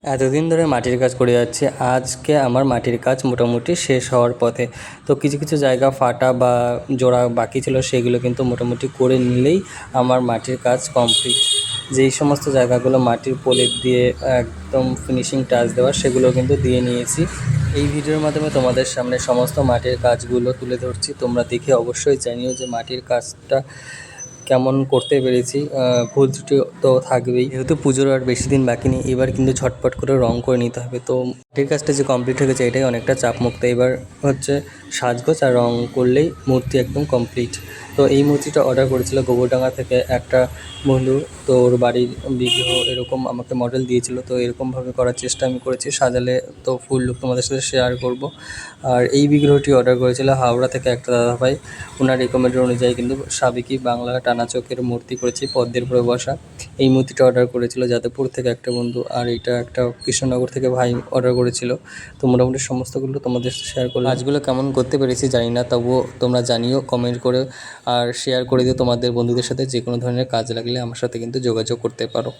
এতদিন ধরে মাটির কাজ করে যাচ্ছি, আজকে আমার মাটির কাজ মোটামুটি শেষ হওয়ার পথে। তো কিছু কিছু জায়গা ফাটা বা জোড়া বাকি ছিল, সেগুলো কিন্তু মোটামুটি করে নিলেই আমার মাটির কাজ কমপ্লিট। যেই সমস্ত জায়গাগুলো মাটির প্রলেপ দিয়ে একদম ফিনিশিং টাচ দেওয়া, সেগুলো কিন্তু দিয়ে নিয়েছি। এই ভিডিওর মাধ্যমে তোমাদের সামনে সমস্ত মাটির কাজগুলো তুলে ধরছি। তোমরা দেখে অবশ্যই জানিও যে মাটির কাজটা কেমন করতে পেরেছি। ভুল ত্রুটি তো থাকবেই, যেহেতু পুজোর আর বেশি দিন বাকি নেই। এবার কিন্তু ঝটপট করে রং করে নিতে হবে। তো মাটির কাজটা যে কমপ্লিট হয়ে গেছে, এটাই অনেকটা চাপমুক্ত। এবার হচ্ছে সাজগোজ আর রং করলেই মূর্তি একদম কমপ্লিট। তো এই মূর্তিটা অর্ডার করেছিল গোবরডাঙ্গা থেকে একটা বন্ধু। তো ওর বাড়ির বিগ্রহ এরকম আমাকে মডেল দিয়েছিল। তো এরকমভাবে করার চেষ্টা আমি করেছি, সাজালে তো ফুল লুক তোমাদের সাথে শেয়ার করব। আর এই বিগ্রহটি অর্ডার করেছিল হাওড়া থেকে একটা দাদাভাই। ওনার রেকমেন্ড অনুযায়ী কিন্তু সাবেকি বাংলা টানা চোখের মূর্তি করেছি, পদ্মের উপরে বসা। এই মূর্তিটা অর্ডার করেছিল যাদবপুর থেকে একটা বন্ধু, আর এটা একটা কৃষ্ণনগর থেকে ভাই অর্ডার করেছিল। তো মোটামুটি সমস্তগুলো তোমাদের সাথে শেয়ার করলাম। কাজগুলো কেমন করতে পেরেছি জানি না, তবুও তোমরা জানিও কমেন্ট করে, আর শেয়ার করে দিও তোমাদের বন্ধুদের সাথে। যে কোনো ধরনের কাজ লাগলে আমার সাথে কিন্তু যোগাযোগ করতে পারো।